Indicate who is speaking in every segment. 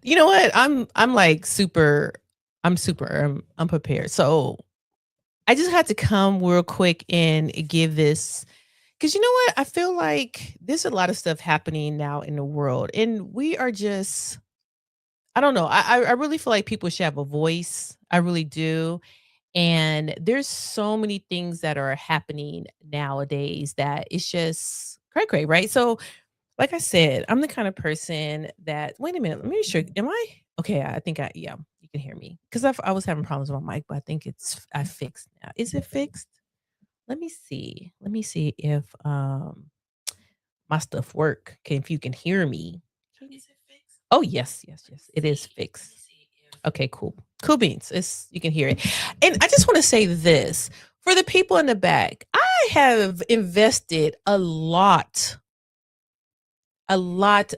Speaker 1: You know what? I'm like super I'm super unprepared. So I just had to come real quick and give this because you know what? I feel like there's a lot of stuff happening now in the world, and we are just I don't know. I really feel like people should have a voice. I really do. And there's so many things that are happening nowadays that it's just cray, right? So like I said, I'm the kind of person that wait a minute, let me make sure. Am I okay? I think yeah, you can hear me. Because I was having problems with my mic, but I think I fixed now. Is it fixed? Let me see. Let me see if my stuff work. Okay, if you can hear me. Is it fixed? Oh yes. It is fixed. Okay, cool. Cool beans. It's you can hear it. And I just want to say this for the people in the back. I have invested a lot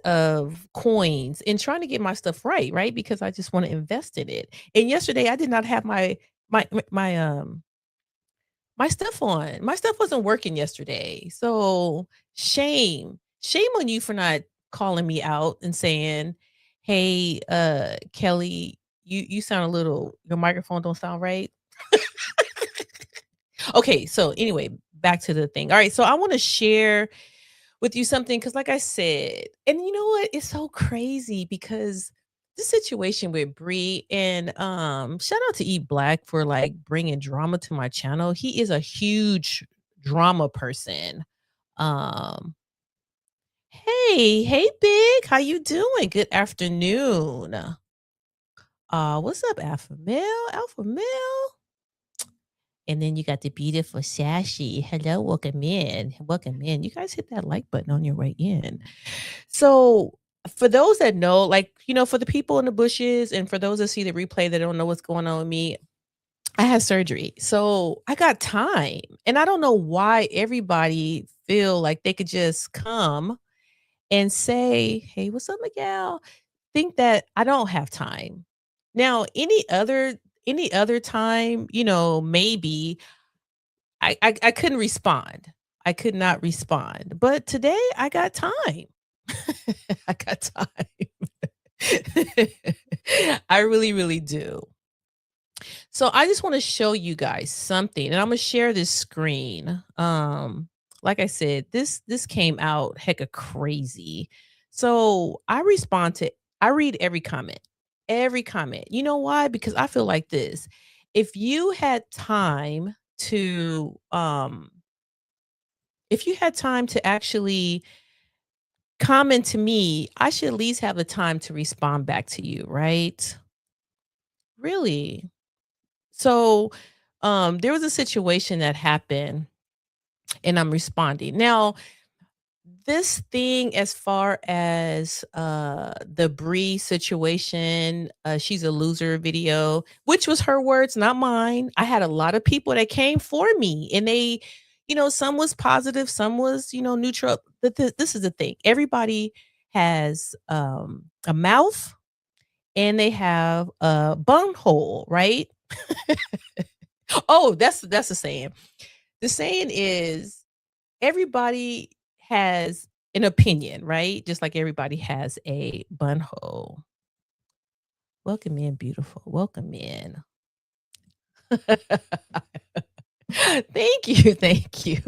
Speaker 1: of coins in trying to get my stuff right, right? Because I just want to invest in it. And yesterday I did not have my my stuff on. My stuff wasn't working yesterday. So shame. Shame on you for not calling me out and saying, "Hey, Kelly, you sound a little your microphone don't sound right." Okay, so anyway, back to the thing. All right, so I want to share with you something because, like I said, and you know what? It's so crazy because the situation with Bree and shout out to Eat Black for like bringing drama to my channel. He is a huge drama person. Um, hey, Big, how you doing? Good afternoon. What's up, Alpha Male? Alpha Male. And then you got the beautiful Sashi. Hello, welcome in. Welcome in. You guys hit that like button on your way in. So, for those that know, like, you know, for the people in the bushes and for those that see the replay that don't know what's going on with me, I had surgery. So, I got time. And I don't know why everybody feel like they could just come and say, "Hey, what's up, Miguel?" Think that I don't have time. Now, any other time, you know, maybe I couldn't respond. I could not respond. But today I got time. I got time. I really, really do. So I just want to show you guys something, and I'm gonna share this screen. Like I said, this came out hecka crazy. So I read every comment. Every comment. You know why? Because I feel like this. If you had time to if you had time to actually comment to me, I should at least have the time to respond back to you, right? Really? So, there was a situation that happened and I'm responding. Now, this thing as far as the Bree situation, she's a loser video, which was her words, not mine. I had a lot of people that came for me and they, you know, some was positive, some was, you know, neutral. This is the thing. Everybody has a mouth and they have a bung hole, right? Oh, that's the saying. The saying is everybody has an opinion, right? Just like everybody has a bun hole. Welcome in, beautiful. Welcome in. Thank you. Thank you.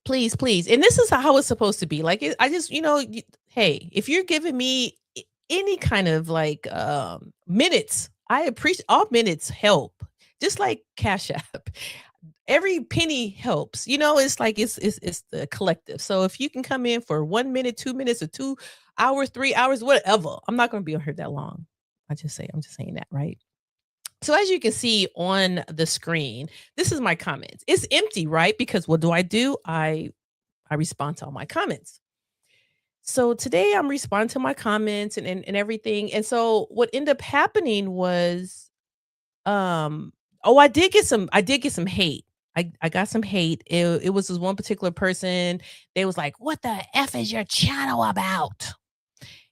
Speaker 1: Please, please. And this is how it's supposed to be. Like I just, you know, hey, if you're giving me any kind of like minutes, I appreciate all minutes help. Just like Cash App. Every penny helps. You know, it's like it's the collective. So if you can come in for 1 minute, 2 minutes, or 2 hours, 3 hours, whatever. I'm not going to be on here that long. I'm just saying that, right? So as you can see on the screen, this is my comments. It's empty, right? Because what do? I respond to all my comments. So today I'm responding to my comments and everything. And so what ended up happening was oh, I did get some hate. I got some hate. It was this one particular person. They was like, "What the f is your channel about?"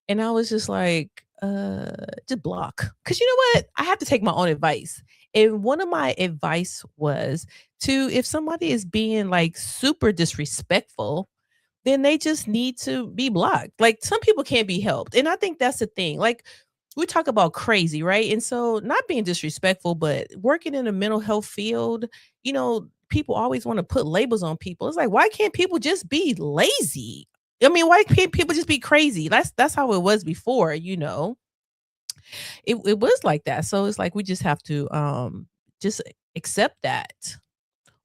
Speaker 1: And I was just like, just block. Cause you know what? I have to take my own advice. And one of my advice was to if somebody is being like super disrespectful, then they just need to be blocked. Like some people can't be helped. And I think that's the thing. Like we talk about crazy, right? And so not being disrespectful, but working in a mental health field, people always want to put labels on people. It's like, why can't people just be lazy? I mean, why can't people just be crazy? That's how it was before. It was like that. So it's like we just have to just accept that.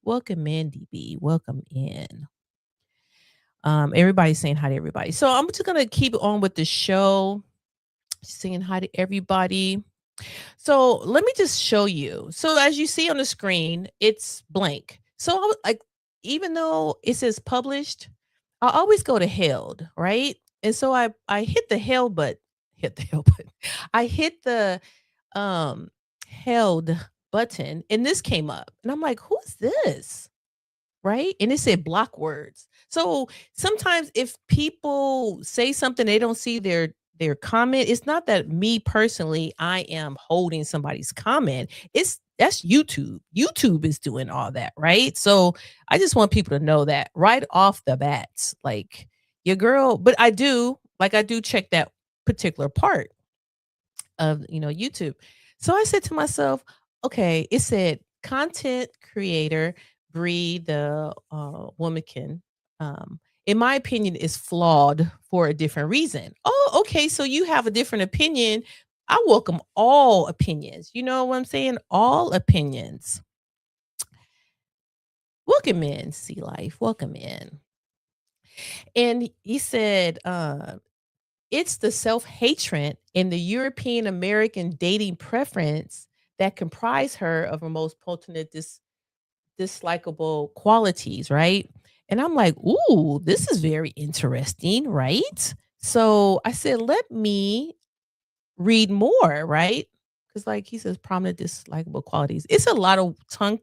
Speaker 1: Welcome in, DB. Welcome in. Everybody's saying hi to everybody. So I'm just gonna keep on with the show, saying hi to everybody. So let me just show you. So as you see on the screen, it's blank. So like, even though it says published, I always go to held, right? And so I hit the held, but hit the held button. I hit the um held button, and this came up, and I'm like, who's this? Right? And it said block words. So sometimes if people say something, they don't see their comment. It's not that me personally, I am holding somebody's comment. That's YouTube. YouTube is doing all that, right? So I just want people to know that right off the bat. Like your girl, but I do check that particular part of YouTube. So I said to myself, okay, it said content creator Bree the womankin, in my opinion, is flawed for a different reason. Oh, okay, so you have a different opinion. I welcome all opinions. You know what I'm saying? All opinions. Welcome in, Sea Life. Welcome in. And he said, it's the self-hatred and the European American dating preference that comprise her of her most potent dislikable qualities, right? And I'm like, ooh, this is very interesting, right? So I said, let me read more, right? Because, like he says, prominent dislikable qualities. It's a lot of tongue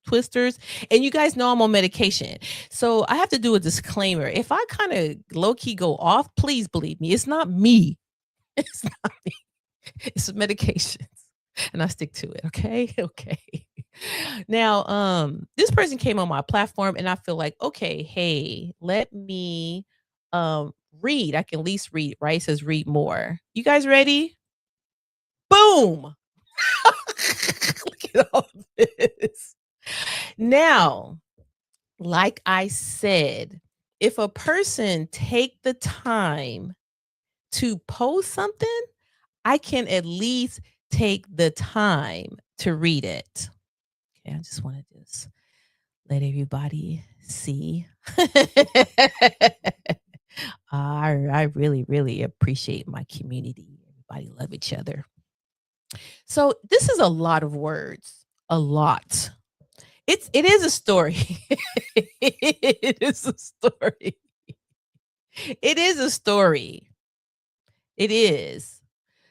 Speaker 1: twisters. And you guys know I'm on medication. So I have to do a disclaimer. If I kind of low key go off, please believe me, it's not me. It's not me. It's medications. And I stick to it. Okay. Okay. Now, this person came on my platform and I feel like, okay, hey, let me read. I can at least read, right? It says read more. You guys ready? Boom. Look at all this. Now, like I said, if a person take the time to post something, I can at least take the time to read it. Okay, I just want to just let everybody see. I really, really appreciate my community. Everybody love each other. So this is a lot of words. A lot. It is a story. It is a story. It is a story. It is.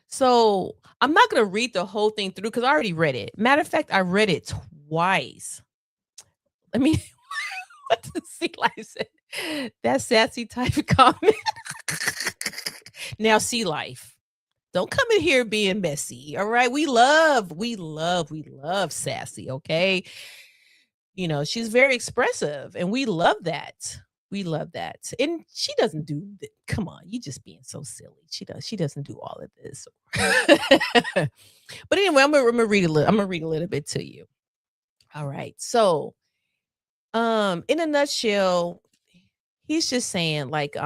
Speaker 1: So I'm not gonna read the whole thing through because I already read it. Matter of fact, I read it twice. Let me what does Sea Life say? That sassy type of comment. Now, Sea Life, don't come in here being messy. All right. We love sassy. Okay. She's very expressive and we love that. We love that. And she doesn't do come on, you just being so silly. She doesn't do all of this. But anyway, I'm gonna read a little. I'm gonna read a little bit to you. All right. So in a nutshell, he's just saying like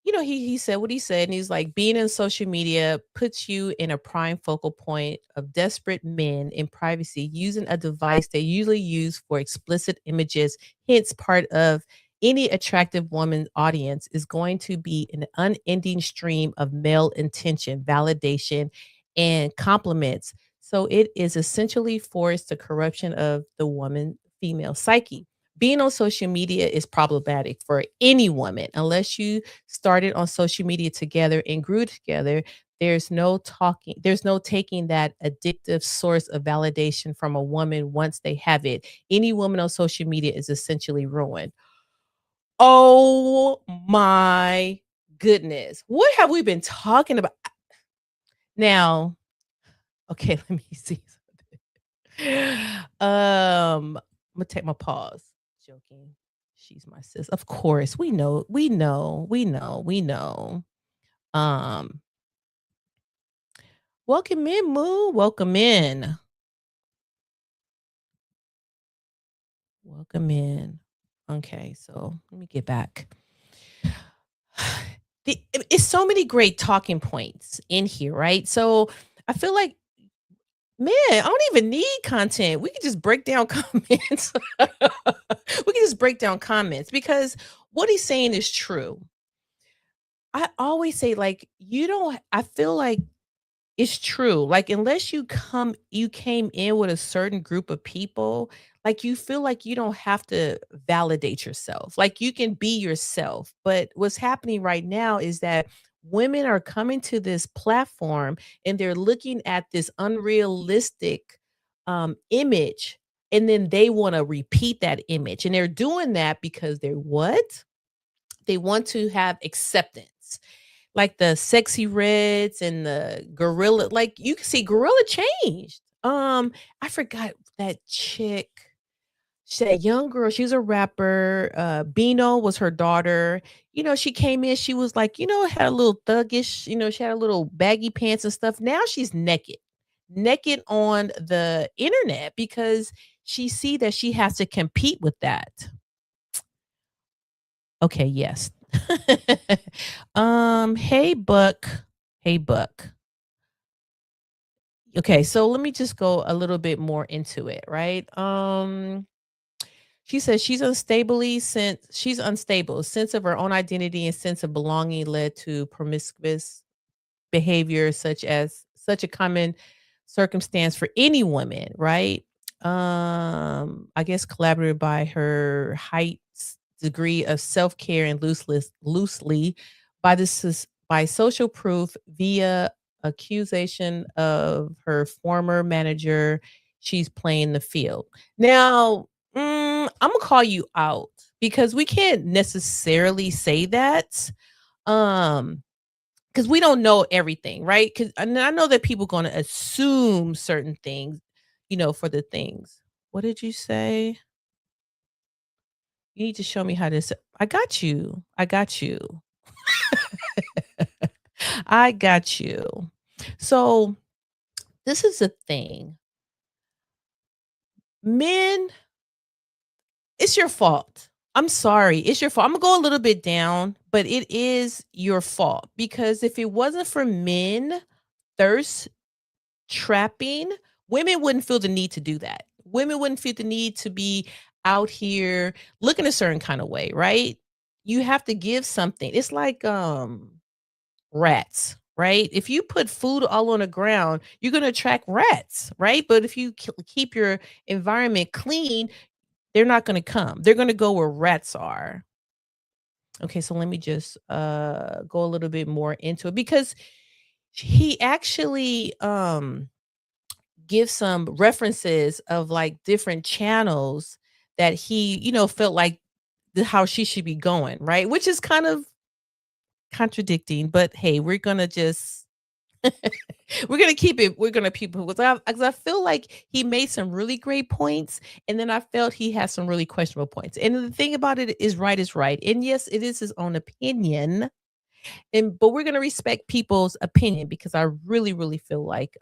Speaker 1: he said what he said, and he's like, being in social media puts you in a prime focal point of desperate men in privacy using a device they usually use for explicit images. Hence, part of any attractive woman's audience is going to be an unending stream of male intention, validation, and compliments. So it is essentially forced the corruption of the woman female psyche. Being on social media is problematic for any woman unless you started on social media together and grew together. There's no taking that addictive source of validation from a woman once they have it. Any woman on social media is essentially ruined. Oh my Goodness, what have we been talking about? Now, okay, let me see I'm gonna take my pause. Joking. She's my sis. Of course, we know. Um, welcome in, Moo. Welcome in. Welcome in. Okay, so let me get back. It's so many great talking points in here, right? So I feel like, man, I don't even need content. We can just break down comments. We can just break down comments because what he's saying is true. I always say, like, you don't, I feel like it's true. Like, unless you came in with a certain group of people, like, you feel like you don't have to validate yourself. Like, you can be yourself. But what's happening right now is that women are coming to this platform and they're looking at this unrealistic image, and then they want to repeat that image. And they're doing that because they're what? They want to have acceptance, like the Sexy Reds and the Gorilla. Like, you can see Gorilla changed. I forgot that chick. She that young girl, she was a rapper. Beano was her daughter. She came in, she was like, had a little thuggish, she had a little baggy pants and stuff. Now she's naked. Naked on the internet because she see that she has to compete with that. Okay, yes. Hey Buck. Hey Buck. Okay, so let me just go a little bit more into it, right? She says she's unstable. Sense of her own identity and sense of belonging led to promiscuous behavior such a common circumstance for any woman, right? I guess collaborated by her height degree of self-care and loosely by by social proof via accusation of her former manager. She's playing the field. Now, I'm gonna call you out because we can't necessarily say that. Um, because we don't know everything, right? Because I know that people gonna assume certain things, for the things. What did you say? You need to show me how this. I got you. I got you. I got you. So this is a thing. Men, it's your fault. I'm sorry. It's your fault. I'm gonna go a little bit down, but it is your fault because if it wasn't for men thirst trapping, women wouldn't feel the need to do that. Women wouldn't feel the need to be out here looking a certain kind of way, right? You have to give something. It's like rats, right? If you put food all on the ground, you're going to attract rats, right? But if you keep your environment clean, they're not going to come. They're going to go where rats are. Okay, so let me just go a little bit more into it because he actually give some references of like different channels that he, felt like how she should be going, right? Which is kind of contradicting, but hey, we're gonna just we're gonna keep it because I feel like he made some really great points, and then I felt he has some really questionable points. And the thing about it is right. And yes, it is his own opinion. But we're gonna respect people's opinion because I really, really feel like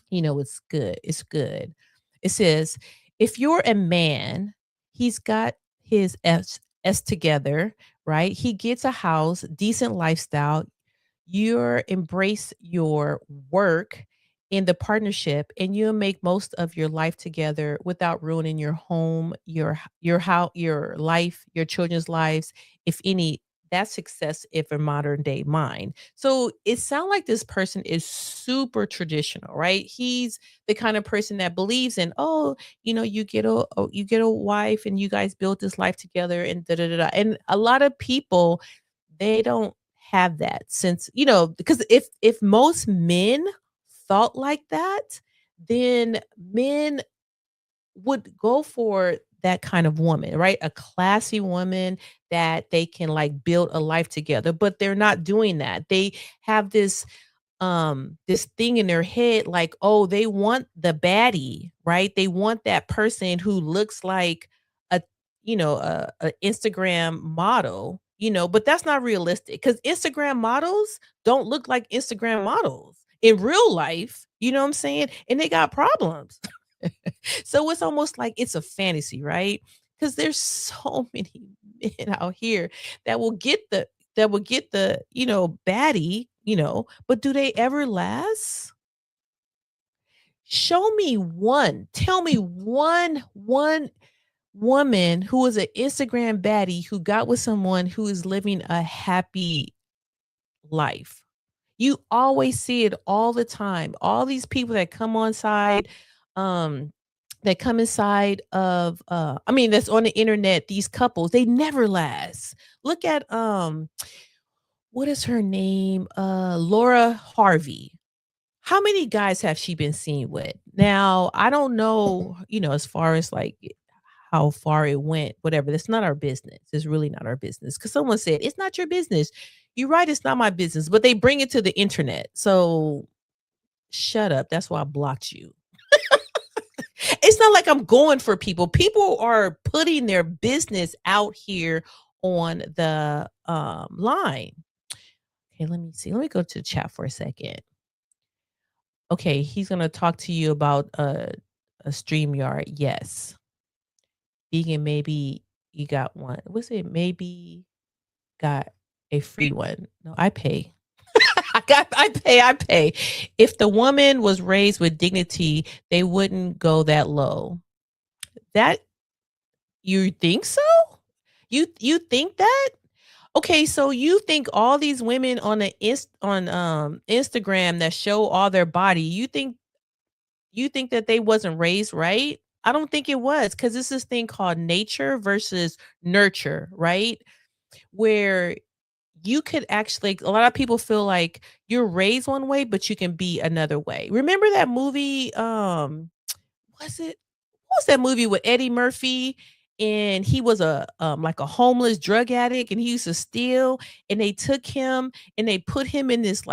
Speaker 1: it's good. It's good. It says, if you're a man, he's got his S together, right? He gets a house, decent lifestyle. You're embrace your work in the partnership and you'll make most of your life together without ruining your home, your how your life, your children's lives, if any. That's success if a modern day mind. So it sounds like this person is super traditional, right? He's the kind of person that believes in, oh, you get a wife and you guys build this life together and da da da. Da. And a lot of people, they don't have that since, because if most men thought like that, then men would go for that kind of woman, right? A classy woman that they can like build a life together, but they're not doing that. They have this thing in their head like, oh, they want the baddie, right? They want that person who looks like a a Instagram model, but that's not realistic cuz Instagram models don't look like Instagram models in real life, you know what I'm saying? And they got problems. So it's almost like it's a fantasy, right? Cuz there's so many men out here that will get the baddie, but do they ever last? Show me one. Tell me one woman who is an Instagram baddie who got with someone who is living a happy life. You always see it all the time. All these people that come on side, um, that come inside of I mean, that's on the internet, these couples, they never last. Look at what is her name? Laura Harvey. How many guys have she been seen with? Now, I don't know, as far as like how far it went, whatever. That's not our business. It's really not our business. Cause someone said, it's not your business. You're right, it's not my business, but they bring it to the internet. So shut up. That's why I blocked you. It's not like I'm going for people. People are putting their business out here on the line. Okay, let me see. Let me go to the chat for a second. Okay, he's gonna talk to you about a StreamYard. Yes. Vegan, maybe you got one. What's it? Maybe got a free one. No, I pay. I pay. If the woman was raised with dignity, they wouldn't go that low. That you think so? You think that? Okay, so you think all these women on Instagram that show all their body, you think that they wasn't raised right? I don't think it was because it's this thing called nature versus nurture, right? Where you could actually a lot of people feel like you're raised one way, but you can be another way. Remember that movie? Was it what was that movie with Eddie Murphy? And he was like a homeless drug addict and he used to steal and they took him and they put him in this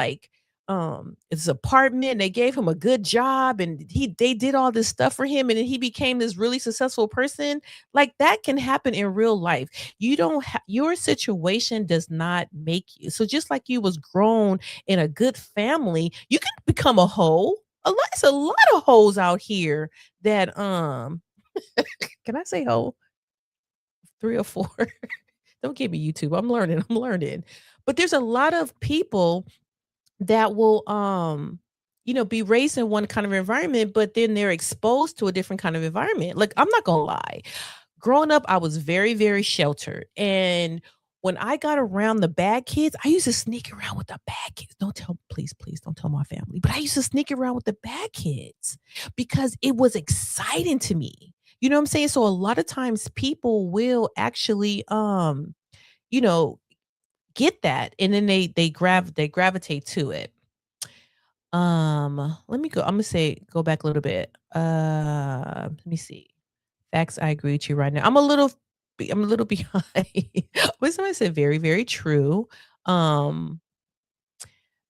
Speaker 1: apartment and they gave him a good job and they did all this stuff for him and then he became this really successful person. Like that can happen in real life. You don't your situation does not make you. So just like you was grown in a good family, you can become a hoe. It's a lot of hoes out here that can I say hoe? 3 or 4. Don't give me YouTube. I'm learning. But there's a lot of people that will be raised in one kind of environment, but then they're exposed to a different kind of environment. Like I'm not gonna lie. Growing up, I was very, very sheltered. And when I got around the bad kids, I used to sneak around with the bad kids. Don't tell, please, please don't tell my family. But I used to sneak around with the bad kids because it was exciting to me. You know what I'm saying? So a lot of times people will actually you know, get that and then they gravitate to it. Let me go. I'm gonna say go back a little bit. Let me see. Facts, I agree with you right now. I'm a little behind. When somebody said very, very true. Um,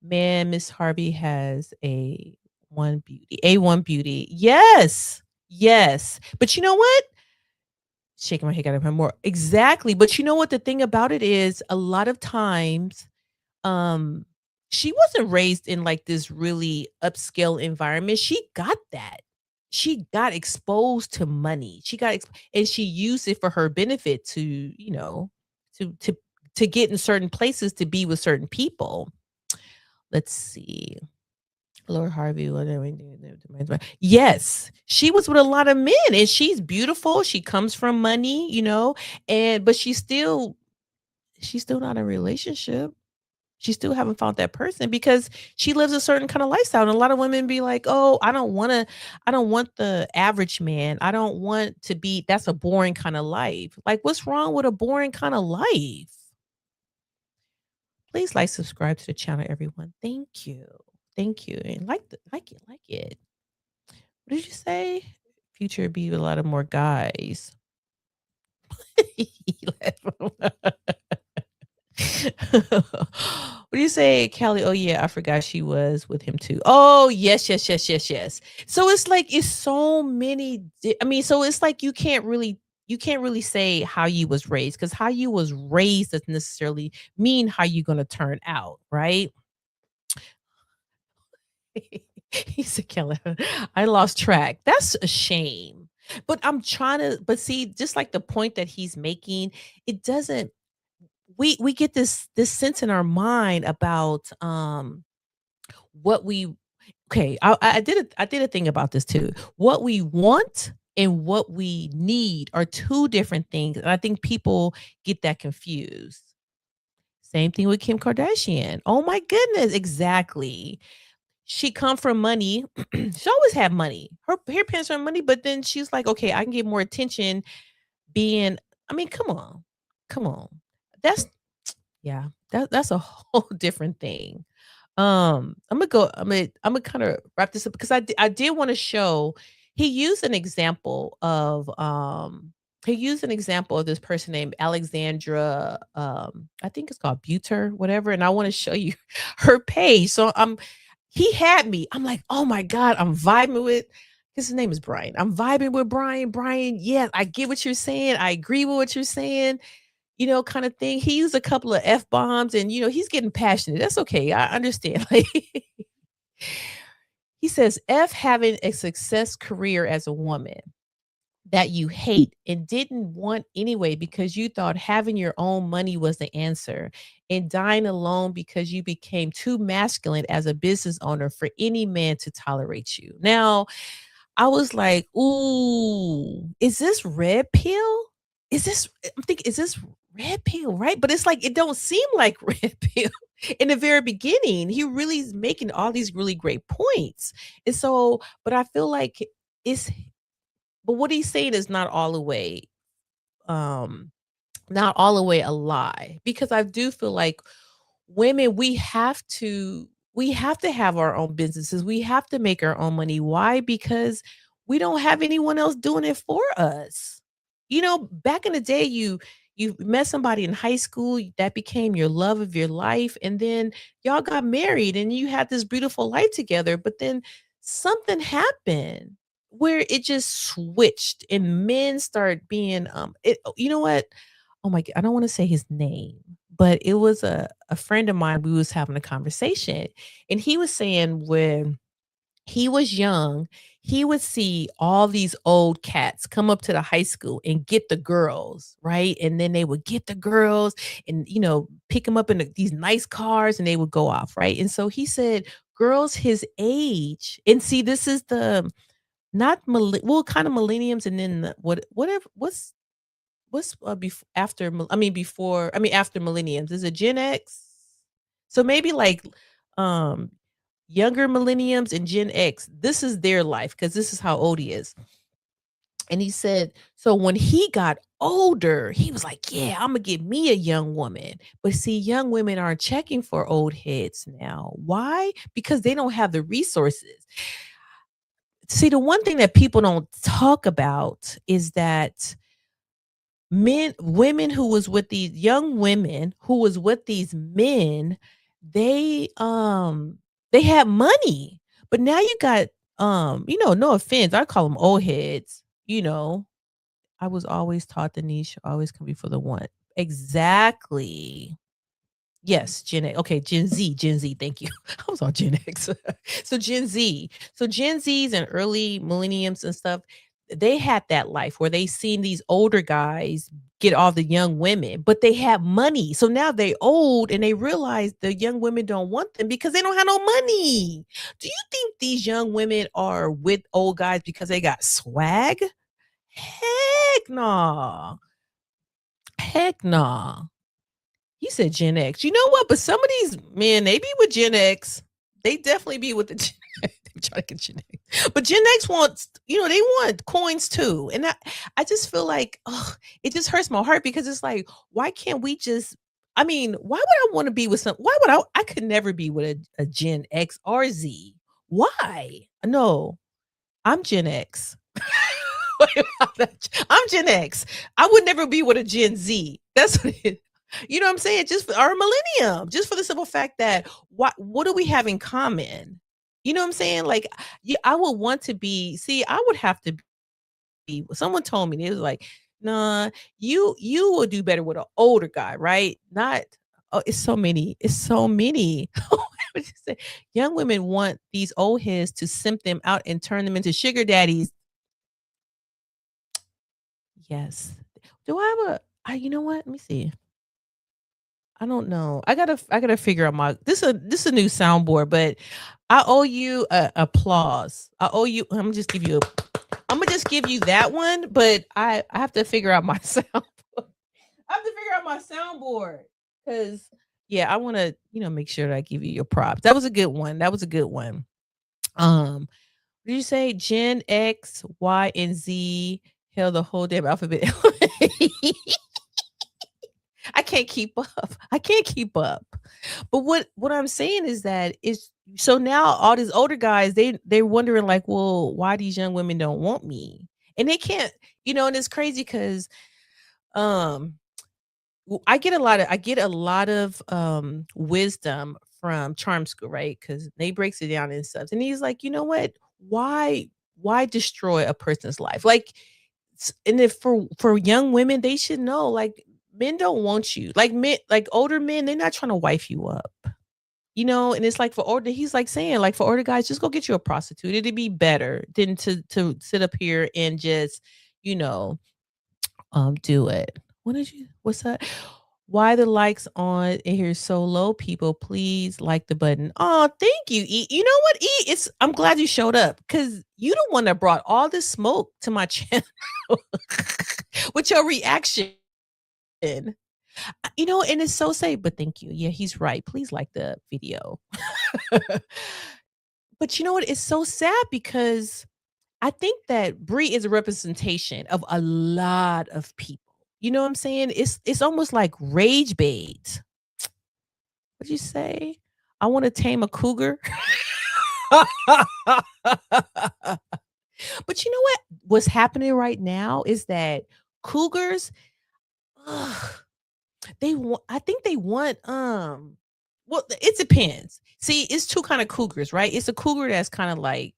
Speaker 1: man, Miss Harvey has A1 beauty. Yes. Yes. But you know what? Shaking my head at him more. Exactly. But you know what the thing about it is a lot of times um, she wasn't raised in, like, this really upscale environment, she got that. She got exposed to money. She got exp and she used it for her benefit to, to to to get in certain places to be with certain people. Let's see. Lord Harvey, whatever. Yes, she was with a lot of men, and she's beautiful, she comes from money, and but she's still not in a relationship. She still haven't found that person because she lives a certain kind of lifestyle. And a lot of women be like, "Oh, I don't want the average man. I don't want to be that's a boring kind of life." Like, what's wrong with a boring kind of life? Please like, subscribe to the channel, everyone. Thank you. Thank you. And like it. What did you say? Future be with a lot of more guys. He left. What do you say, Callie? Oh, yeah, I forgot she was with him too. Oh, yes, yes, yes, yes, yes. So it's like it's so many I mean, so it's like you can't really say how you was raised because how you was raised doesn't necessarily mean how you're gonna turn out, right? He said, "Kelly, I lost track." That's a shame. But I'm trying to but see, just like the point that he's making, it doesn't we get this sense in our mind about what we okay, I did a thing about this too. What we want and what we need are two different things. And I think people get that confused. Same thing with Kim Kardashian. Oh my goodness, exactly. She come from money. She always had money. Her parents are money, but then she's like, okay, I can get more attention being. I mean, come on, come on. That's yeah. That's a whole different thing. I'm gonna kind of wrap this up because I did want to show he used an example of this person named Alexandra I think it's called Buter whatever and I want to show you her page. So he had me. I'm like, "Oh my god, I'm vibing with." His name is Brian. I'm vibing with Brian. Brian, yeah, I get what you're saying. I agree with what you're saying, kind of thing. He used a couple of F bombs and, he's getting passionate. That's okay. I understand. Like he says, F having a success career as a woman that you hate and didn't want anyway because you thought having your own money was the answer and dying alone because you became too masculine as a business owner for any man to tolerate you. Now, I was like, "Ooh, is this red pill? Is this?" I'm thinking, "Is this red pill?" Right? But it's like it don't seem like red pill in the very beginning. He really is making all these really great points, and so, but I feel like it's. But what he's saying is um, not all the way a lie because I do feel like women we have to have our own businesses. We have to make our own money. Why? Because we don't have anyone else doing it for us. Back in the day you met somebody in high school that became your love of your life and then y'all got married and you had this beautiful life together, but then something happened where it just switched and men start being you know what? Oh my god, I don't wanna say his name, but it was a friend of mine, we was having a conversation, and he was saying when he was young, he would see all these old cats come up to the high school and get the girls, right? And then they would get the girls and, pick them up in these nice cars and they would go off, right? And so he said girls his age and see, this is the not kind of millenniums and then whatever what's, after after millenniums? Is it Gen X? So maybe like, um, younger millenniums and Gen X, this is their life because this is how old he is. And he said, so when he got older, he was like, "Yeah, Imma get me a young woman." But see, young women aren't checking for old heads now. Why? Because they don't have the resources. See, the one thing that people don't talk about is that women who was with these young women who was with these men, they they had money. But now you got no offense, I call them old heads, I was always taught the niche always come before the want. Exactly. Yes, Gen A. Okay, Gen Z, thank you. I was on Gen X. So Gen Z. So Gen Zs and early millenniums and stuff, they had that life where they seen these older guys get all the young women, but they have money. So now they old and they realize the young women don't want them because they don't have no money. Do you think these young women are with old guys because they got swag? Heck no. Heck no. You said Gen X. You know what? But some of these men, they be with Gen X. They definitely be with the Gen X. They try to get Gen X. But Gen X wants, they want coins too. And I just feel like, oh, it just hurts my heart because it's like, why can't we just why would I want to be with why would I could never be with a Gen X or Z. Why? No, I'm Gen X. I'm Gen X. I would never be with a Gen Z. That's what it is. You know what I'm saying? Just for our millennium, just for the simple fact that what do we have in common? You know what I'm saying? Like, yeah, I would want to be. See, I would have to be. Someone told me, they was like, "Nah, you will do better with an older guy, right? Not." Oh, it's so many. It's so many. What you say? Young women want these old heads to simp them out and turn them into sugar daddies. Yes. Do I have a you know what? Let me see. I don't know. I gotta figure out my this a new soundboard, but I owe you a applause. I owe you I'm gonna just give you that one, but I have to figure out my sound. I have to figure out my soundboard because yeah, I want to make sure that I give you your props. That was a good one. That was a good one. What did you say Gen X, Y, and Z held the whole damn alphabet? I can't keep up. I can't keep up. But what I'm saying is that is so now all these older guys they're wondering like, well, why these young women don't want me, and they can't. And it's crazy because um I get a lot of wisdom from Charm School, right? Because they breaks it down and stuff, and he's like, you know what? Why destroy a person's life? Like, and if for young women, they should know like men don't want you. Like men, like older men, they're not trying to wife you up. And it's like for older, he's like saying, like for older guys, just go get you a prostitute. It'd be better than to sit up here and just, you know, do it. What's that? Why the likes on in here so low, people? Please like the button. Oh, thank you, E. You know what, E? I'm glad you showed up because you the one that brought all this smoke to my channel with your reaction. And it's so safe, but thank you. Yeah, he's right. Please like the video. But you know what? It's so sad because I think that Brie is a representation of a lot of people. You know what I'm saying? It's almost like rage bait. What'd you say? I want to tame a cougar. But you know what? What's happening right now is that cougars, ugh, I think they want well, it depends. See, it's two kind of cougars, right? It's a cougar that's kind of like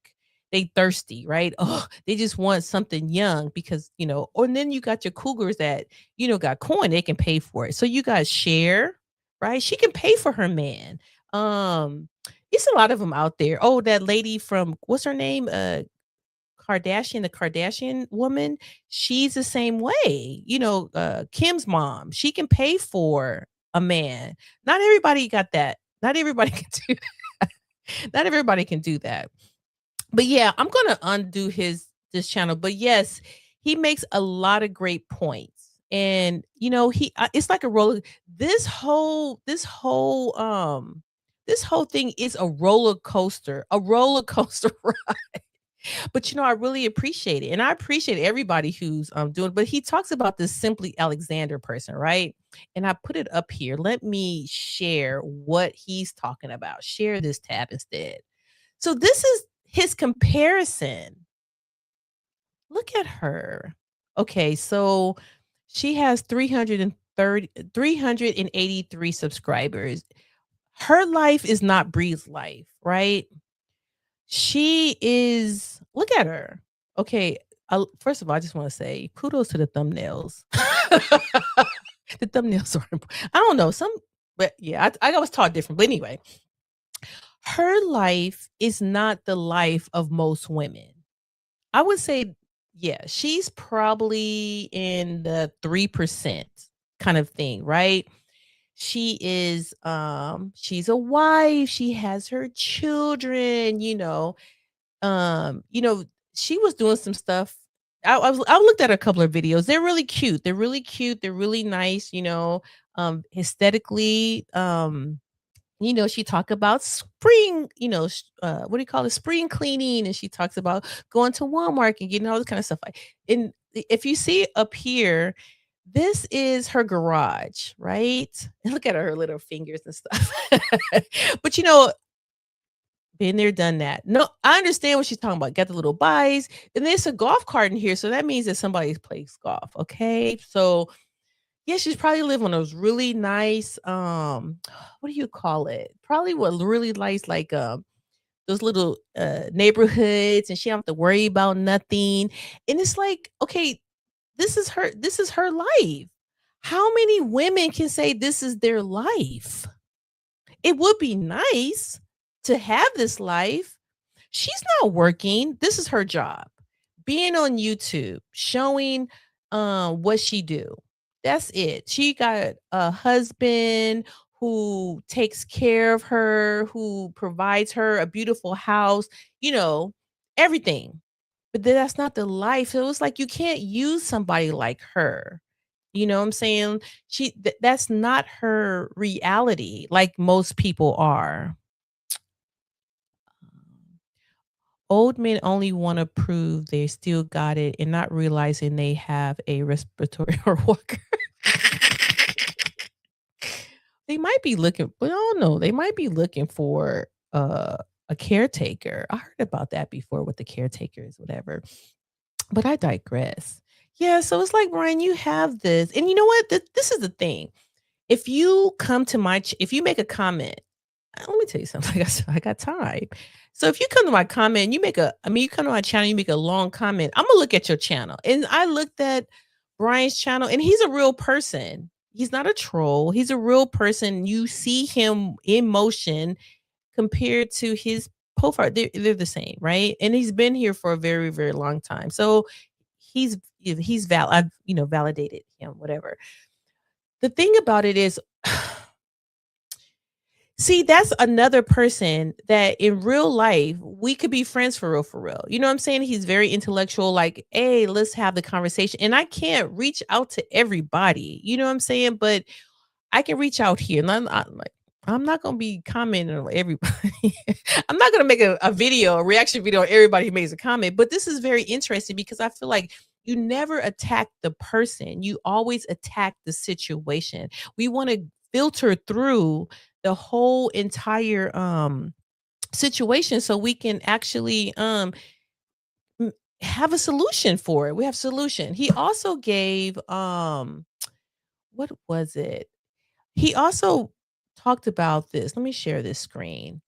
Speaker 1: they thirsty, right? Oh, they just want something young because, or and then you got your cougars that, got coin, they can pay for it. So you guys share, right? She can pay for her man. It's a lot of them out there. Oh, that lady from what's her name? Kardashian, the Kardashian woman, she's the same way. Kim's mom, she can pay for a man. Not everybody got that. Not everybody can do that. Not everybody can do that. But yeah, I'm gonna undo this channel. But yes, he makes a lot of great points. And he it's like a roller. This whole thing is a roller coaster but I really appreciate it. And I appreciate everybody who's doing but he talks about this Simply Alexander person, right? And I put it up here. Let me share what he's talking about. Share this tab instead. So this is his comparison. Look at her. Okay, so she has 383 subscribers. Her life is not Bree's life, right? She is look at her. Okay, first of all, I just wanna say kudos to the thumbnails. The thumbnails are important. I don't know, but yeah, I was taught different, but anyway, her life is not the life of most women. I would say, yeah, she's probably in the 3% kind of thing, right? She's a wife, she has her children, you know, she was doing some stuff. I looked at a couple of videos. They're really cute. They're really cute. They're really nice, aesthetically. She talked about spring, what do you call it? Spring cleaning. And she talks about going to Walmart and getting all this kind of stuff. And if you see up here, this is her garage, right? And look at her little fingers and stuff. But Been there, done that. No, I understand what she's talking about. Got the little buys, and there's a golf cart in here, so that means that somebody plays golf. Okay, so yeah, she's probably live on those really nice, what do you call it? Probably what really nice, like those little neighborhoods, and she don't have to worry about nothing. And it's like, okay, this is her life. How many women can say this is their life? It would be nice to have this life. She's not working. This is her job. Being on YouTube, showing what she do. That's it. She got a husband who takes care of her, who provides her a beautiful house, you know, everything. But that's not the life. So it's like you can't use somebody like her. You know what I'm saying? That's not her reality like most people are. Old men only wanna prove they still got it and not realizing they have a respiratory or walker. They might be looking, but I don't know, they might be looking for, a caretaker. I heard about that before with the caretakers, whatever, but I digress. Yeah, so it's like, Brian, you have this, and you know what? This is the thing. If you come to if you make a comment, let me tell you something. I got time. So if you come to my comment, you make you come to my channel, you make a long comment. I'm gonna look at your channel, and I looked at Brian's channel, and he's a real person. He's not a troll. He's a real person. You see him in motion compared to his profile. They're the same, right? And he's been here for a very, very long time. So I've validated him, whatever. The thing about it is, see, that's another person that in real life we could be friends for real, for real. You know what I'm saying? He's very intellectual, like, hey, let's have the conversation. And I can't reach out to everybody, you know what I'm saying? But I can reach out here. And I'm not gonna be commenting on everybody. I'm not gonna make a video, a reaction video on everybody who makes a comment. But this is very interesting because I feel like you never attack the person. You always attack the situation. We want to filter through the whole entire situation so we can actually m- have a solution for it. We have solution. He also gave what was it? He also talked about this. Let me share this screen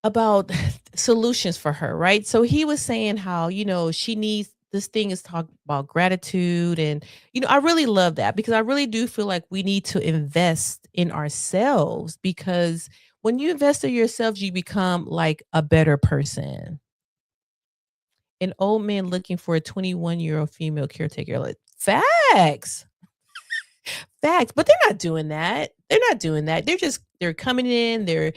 Speaker 1: about solutions for her, right? So he was saying how, she needs this thing is talk about gratitude. And, I really love that because I really do feel like we need to invest in ourselves because when you invest in yourselves, you become like a better person. An old man looking for a 21-year-old female caretaker. Like, facts. Facts, but they're not doing that. They're not doing that. They're coming in, they're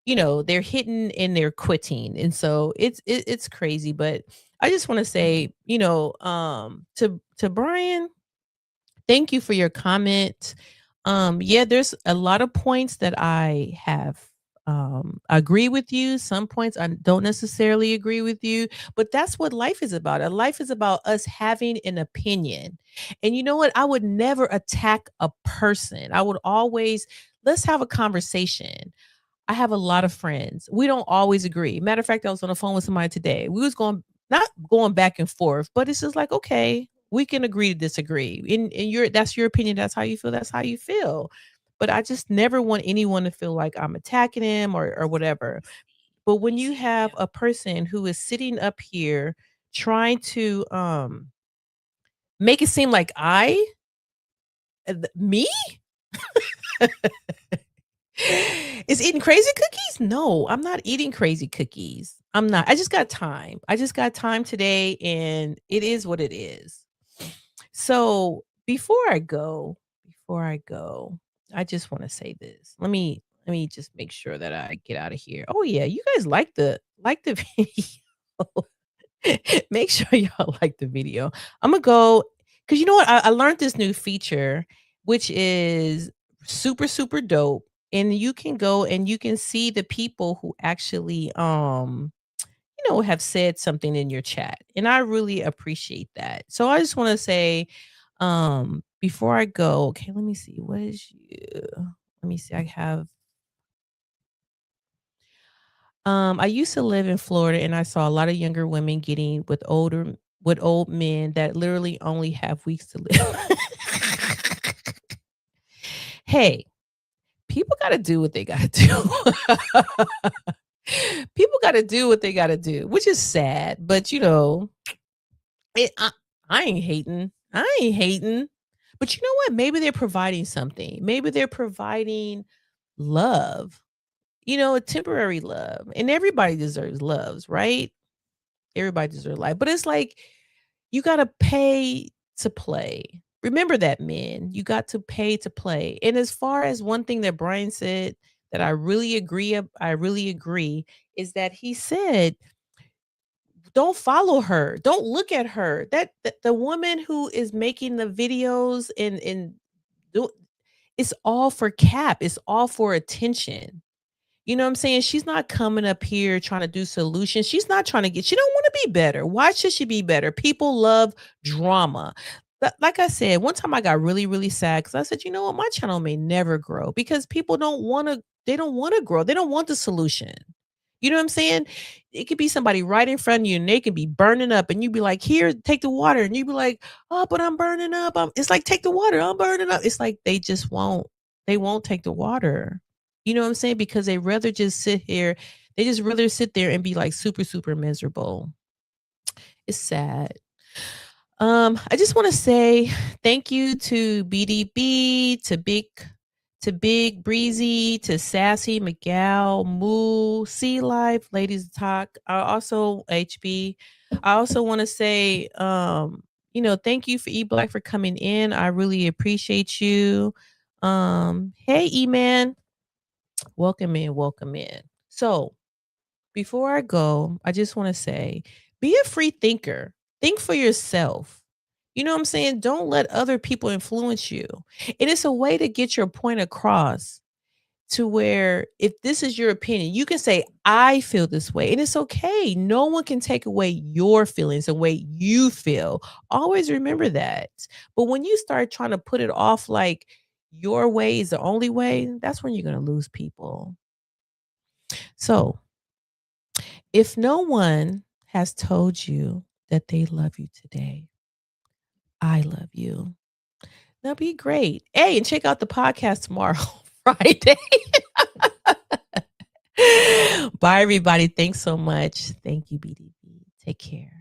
Speaker 1: hitting and they're quitting. And so it's crazy, but I just want to say, to Brian, thank you for your comment. Yeah, there's a lot of points that I have agree with you. Some points I don't necessarily agree with you, but that's what life is about. Life is about us having an opinion. And you know what? I would never attack a person. I would always let's have a conversation. I have a lot of friends. We don't always agree. Matter of fact, I was on the phone with somebody today. We was going not going back and forth, but it's just like, okay, we can agree to disagree. And that's your opinion. That's how you feel. That's how you feel. But I just never want anyone to feel like I'm attacking him or whatever. But when you have a person who is sitting up here trying to make it seem like me is eating crazy cookies? No, I'm not eating crazy cookies. I'm not. I just got time. I just got time today, and it is what it is. So before I go, I just want to say this. Let me just make sure that I get out of here. Oh yeah, you guys like the video. Make sure y'all like the video. I'm gonna go because you know what? I learned this new feature, which is super, super dope. And you can go and you can see the people who actually have said something in your chat. And I really appreciate that. So I just want to say, before I go, okay, let me see. What is you? Let me see. I have I used to live in Florida and I saw a lot of younger women getting with old men that literally only have weeks to live. Hey, people gotta do what they gotta do. People gotta do what they gotta do, which is sad, but, it I ain't hating. I ain't hating. But you know what? Maybe they're providing something. Maybe they're providing love, a temporary love, and everybody deserves loves, right? Everybody deserves life, but it's like you gotta pay to play. Remember that, men. You got to pay to play. And as far as one thing that Brian said that I really agree, is that he said, "Don't follow her. Don't look at her." That the woman who is making the videos and do it's all for cap. It's all for attention. You know what I'm saying? She's not coming up here trying to do solutions. She don't want to be better. Why should she be better? People love drama. But like I said, one time I got really, really sad because I said, you know what, my channel may never grow because people they don't want to grow. They don't want the solution. You know what I'm saying? It could be somebody right in front of you and they can be burning up and you be like, here, take the water. And you be like, oh, but I'm burning up. It's like, take the water. I'm burning up. It's like they won't take the water. You know what I'm saying? Because they just rather sit there and be like super, super miserable. It's sad. I just want to say thank you to BDB, to Big Breezy, to Sassy, McGow, Moo, Sea Life, Ladies Talk. I also HB. I also want to say, thank you for E Black for coming in. I really appreciate you. Hey E Man, welcome in, welcome in. So before I go, I just want to say be a free thinker. Think for yourself. You know what I'm saying? Don't let other people influence you. And it's a way to get your point across to where if this is your opinion, you can say, I feel this way. And it's okay. No one can take away your feelings the way you feel. Always remember that. But when you start trying to put it off like your way is the only way, that's when you're going to lose people. So if no one has told you that they love you today, I love you. Now be great. Hey, and check out the podcast tomorrow, Friday. Bye, everybody. Thanks so much. Thank you, BDB. Take care.